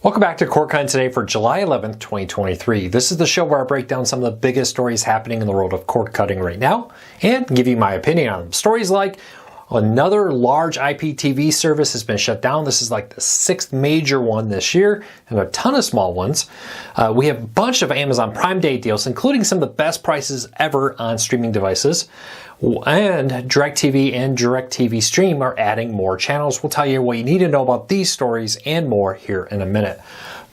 Welcome back to Cord Cutting today for July 11th, 2023. This is the show where I break down some of the biggest stories happening in the world of cord cutting right now and give you my opinion on them. Stories like another large IPTV service has been shut down. This is like the 6th major one this year, and a ton of small ones. We have a bunch of Amazon Prime Day deals, including some of the best prices ever on streaming devices. And DirecTV and DirecTV Stream are adding more channels. We'll tell you what you need to know about these stories and more here in a minute.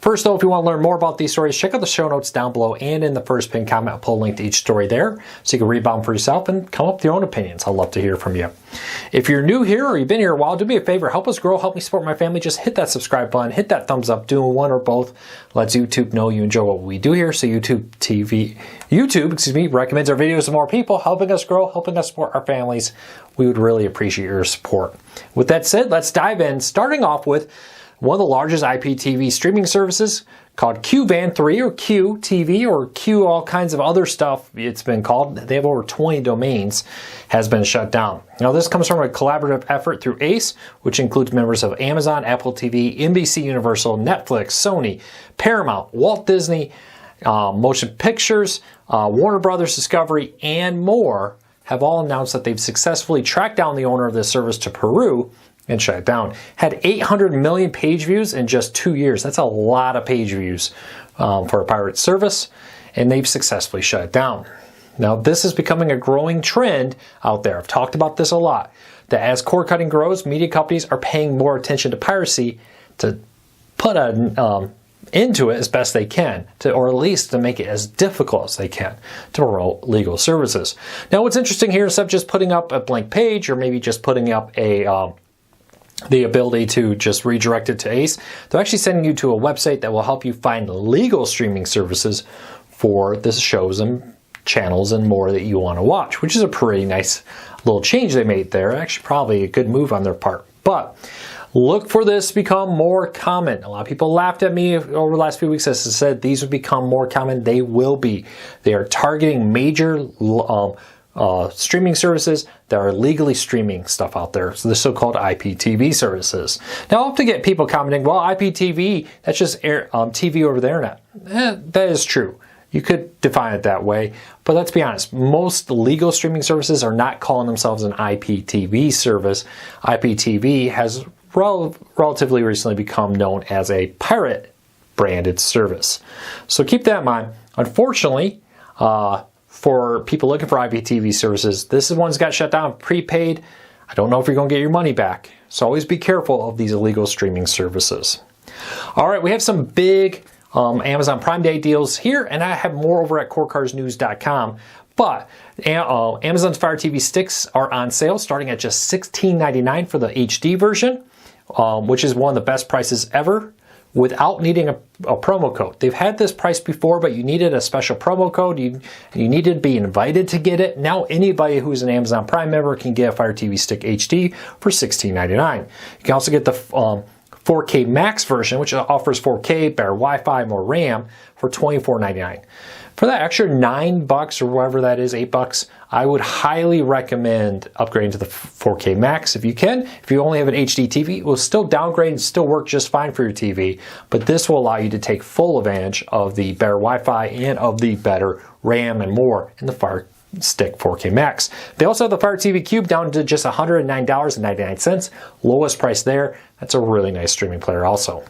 First, though, if you want to learn more about these stories, check out the show notes down below and in the first pinned comment. I'll pull a link to each story there so you can read about them for yourself and come up with your own opinions. I'd love to hear from you. If you're new here or you've been here a while, do me a favor, help us grow, help me support my family. Just hit that subscribe button, hit that thumbs up, doing one or both. Lets YouTube know you enjoy what we do here. So YouTube recommends our videos to more people, helping us grow, helping us support our families. We would really appreciate your support. With that said, let's dive in, starting off with one of the largest IPTV streaming services called QVan3 or QTV or Q all kinds of other stuff it's been called. They have over 20 domains, has been shut down. Now this comes from a collaborative effort through ACE, which includes members of Amazon, Apple TV, NBC Universal, Netflix, Sony, Paramount, Walt Disney, Motion Pictures, Warner Brothers Discovery, and more have all announced that they've successfully tracked down the owner of this service to Peru and shut it down. Had 800 million page views in just 2 years. That's a lot of page views for a pirate service, and they've successfully shut it down. Now, this is becoming a growing trend out there. I've talked about this a lot, that as cord cutting grows, media companies are paying more attention to piracy to put an into it as best they can, or at least to make it as difficult as they can to promote legal services. Now, what's interesting here, instead of just putting up a blank page or maybe just putting up the ability to just redirect it to ACE, they're actually sending you to a website that will help you find legal streaming services for the shows and channels and more that you want to watch, which is a pretty nice little change they made there. Actually, probably a good move on their part. But look for this to become more common. A lot of people laughed at me over the last few weeks as I said these would become more common. They will be. They are targeting major streaming services that are legally streaming stuff out there, so the so-called IPTV services. Now, I often get people commenting, well, IPTV, that's just TV over the internet. That is true. You could define it that way, but let's be honest, most legal streaming services are not calling themselves an IPTV service. IPTV has relatively recently become known as a pirate branded service. So keep that in mind. Unfortunately, for people looking for IPTV services, this one's got shut down, prepaid. I don't know if you're going to get your money back. So always be careful of these illegal streaming services. All right, we have some big Amazon Prime Day deals here, and I have more over at CordCarsNews.com. But Amazon's Fire TV sticks are on sale, starting at just $16.99 for the HD version, which is one of the best prices ever, without needing a promo code. They've had this price before, but you needed a special promo code. You needed to be invited to get it. Now anybody who's an Amazon Prime member can get a Fire TV Stick HD for $16.99. You can also get the 4K Max version, which offers 4K, better Wi-Fi, more RAM, for $24.99. For that extra $9 or whatever that is, $8, I would highly recommend upgrading to the 4K Max if you can. If you only have an HD TV, it will still downgrade and still work just fine for your TV, but this will allow you to take full advantage of the better Wi-Fi and of the better RAM and more in the Fire Stick 4K Max. They also have the Fire TV Cube down to just $109.99. Lowest price there. That's a really nice streaming player also.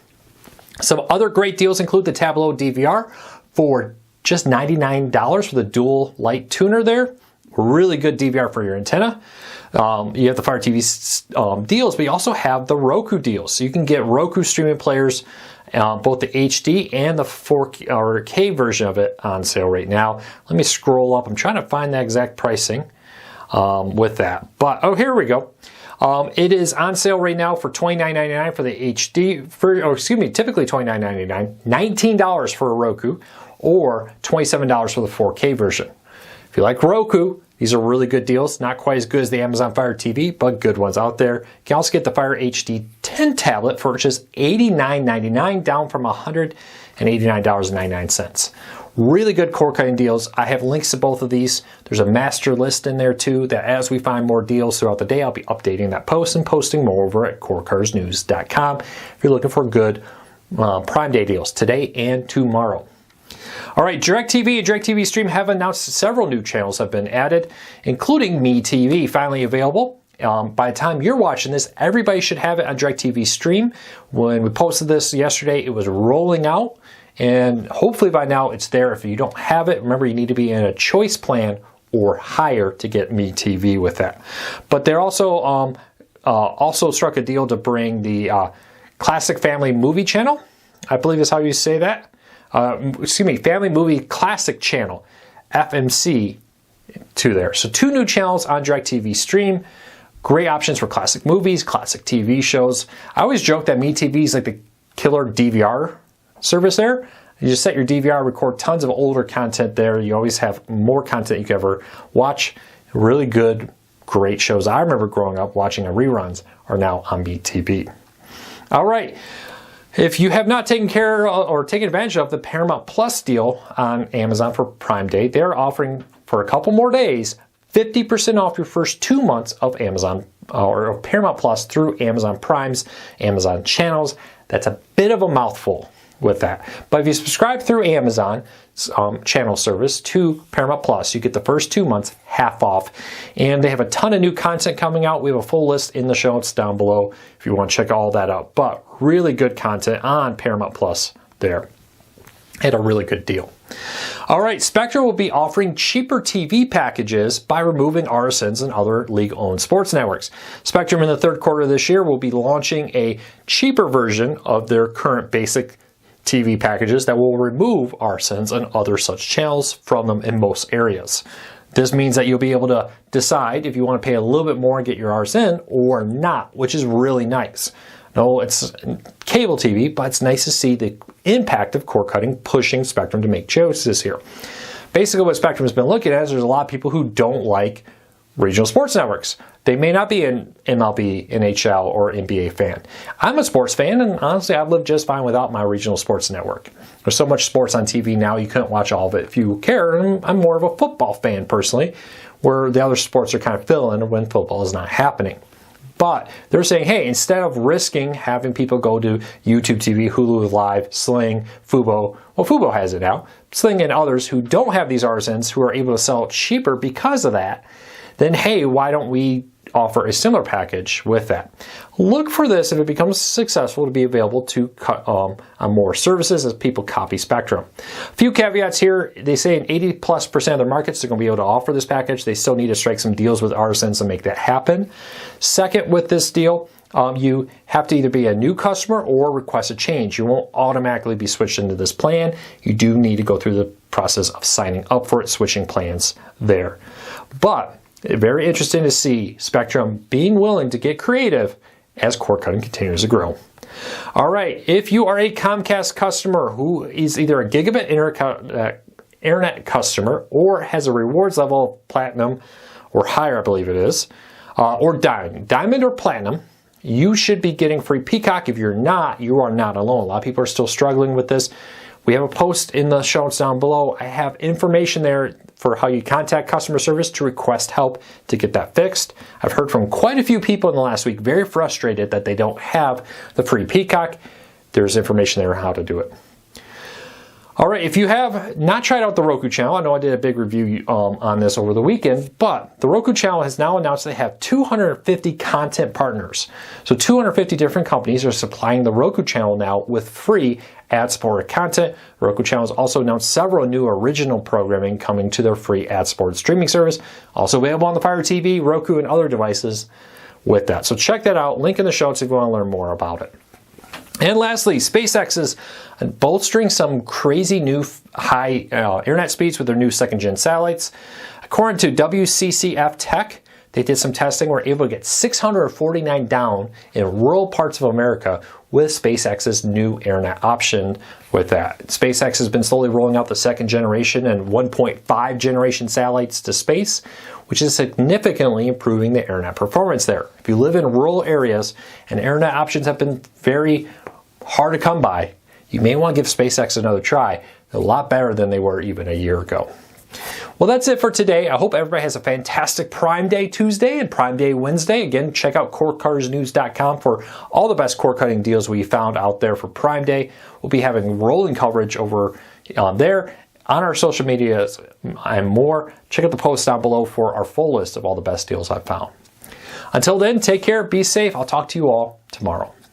Some other great deals include the Tableau DVR for just $99 for the dual light tuner there. Really good DVR for your antenna. You have the Fire TV deals, but you also have the Roku deals. So you can get Roku streaming players, both the HD and the 4K version of it on sale right now. Let me scroll up. I'm trying to find the exact pricing with that. But, oh, here we go. It is on sale right now for $29.99 for the HD, typically $29.99, $19 for a Roku, or $27 for the 4K version. If you like Roku, these are really good deals. Not quite as good as the Amazon Fire TV, but good ones out there. You can also get the Fire HD 10 tablet for just $89.99, down from $189.99. Really good cord cutting deals. I have links to both of these. There's a master list in there too, that as we find more deals throughout the day, I'll be updating that post and posting more over at CordCarsNews.com if you're looking for good Prime Day deals today and tomorrow. All right, DirecTV and DirecTV Stream have announced several new channels have been added, including MeTV, finally available. By the time you're watching this, everybody should have it on DirecTV Stream. When we posted this yesterday, it was rolling out, and hopefully by now it's there. If you don't have it, remember you need to be in a choice plan or higher to get MeTV with that. But they're also struck a deal to bring the Classic Family Movie Channel, I believe is how you say that. Family Movie Classic Channel, FMC, to there. So 2 new channels on DirecTV Stream. Great options for classic movies, classic TV shows. I always joke that MeTV is like the killer DVR service there. You just set your DVR, record tons of older content there. You always have more content you can ever watch. Really good, great shows I remember growing up watching on reruns are now on MeTV. All right. If you have not taken care or taken advantage of the Paramount Plus deal on Amazon for Prime Day, they're offering for a couple more days 50% off your first 2 months of Amazon or Paramount Plus through Amazon Prime's Amazon channels. That's a bit of a mouthful with that. But if you subscribe through Amazon channel service to Paramount Plus, you get the first 2 months half off. And they have a ton of new content coming out. We have a full list in the show notes down below if you want to check all that out. But really good content on Paramount Plus there at a really good deal. All right, Spectrum will be offering cheaper TV packages by removing RSNs and other league-owned sports networks. Spectrum in the third quarter of this year will be launching a cheaper version of their current basic TV packages that will remove RSNs and other such channels from them in most areas. This means that you'll be able to decide if you want to pay a little bit more and get your RSN or not, which is really nice. No, it's cable TV, but it's nice to see the impact of cord cutting pushing Spectrum to make choices here. Basically, what Spectrum has been looking at is there's a lot of people who don't like regional sports networks. They may not be an MLB, NHL, or NBA fan. I'm a sports fan, and honestly, I've lived just fine without my regional sports network. There's so much sports on TV now, you couldn't watch all of it if you care. And I'm more of a football fan, personally, where the other sports are kind of filling when football is not happening. But they're saying, hey, instead of risking having people go to YouTube TV, Hulu Live, Sling, Fubo, well, Fubo has it now, Sling and others who don't have these RSNs who are able to sell it cheaper because of that, then hey, why don't we offer a similar package with that? Look for this if it becomes successful to be available to cut on more services as people copy Spectrum. A few caveats here. They say in 80+% of their markets they're going to be able to offer this package. They still need to strike some deals with RSNs to make that happen. Second, with this deal, you have to either be a new customer or request a change. You won't automatically be switched into this plan. You do need to go through the process of signing up for it, switching plans there. But very interesting to see Spectrum being willing to get creative as cord cutting continues to grow. All right, if you are a Comcast customer who is either a gigabit internet customer or has a rewards level of platinum or higher, I believe it is, or diamond or platinum, you should be getting free Peacock. If you're not, you are not alone. A lot of people are still struggling with this. We have a post in the show notes down below. I have information there for how you contact customer service to request help to get that fixed. I've heard from quite a few people in the last week very frustrated that they don't have the free Peacock. There's information there on how to do it. All right, if you have not tried out the Roku channel, I know I did a big review on this over the weekend, but the Roku channel has now announced they have 250 content partners. So 250 different companies are supplying the Roku channel now with free ad-supported content. The Roku channel has also announced several new original programming coming to their free ad-supported streaming service. Also available on the Fire TV, Roku, and other devices with that. So check that out. Link in the show notes if you want to learn more about it. And lastly, SpaceX is bolstering some crazy new high internet speeds with their new second-gen satellites. According to WCCF Tech, they did some testing. Were able to get 649 down in rural parts of America with SpaceX's new internet option with that. SpaceX has been slowly rolling out the second generation and 1.5 generation satellites to space, which is significantly improving the internet performance there. If you live in rural areas and internet options have been very hard to come by, you may want to give SpaceX another try. They're a lot better than they were even a year ago. Well, that's it for today. I hope everybody has a fantastic Prime Day Tuesday and Prime Day Wednesday. Again, check out cordcuttersnews.com for all the best cord cutting deals we found out there for Prime Day. We'll be having rolling coverage over there on our social media and more. Check out the post down below for our full list of all the best deals I've found. Until then, take care, be safe. I'll talk to you all tomorrow.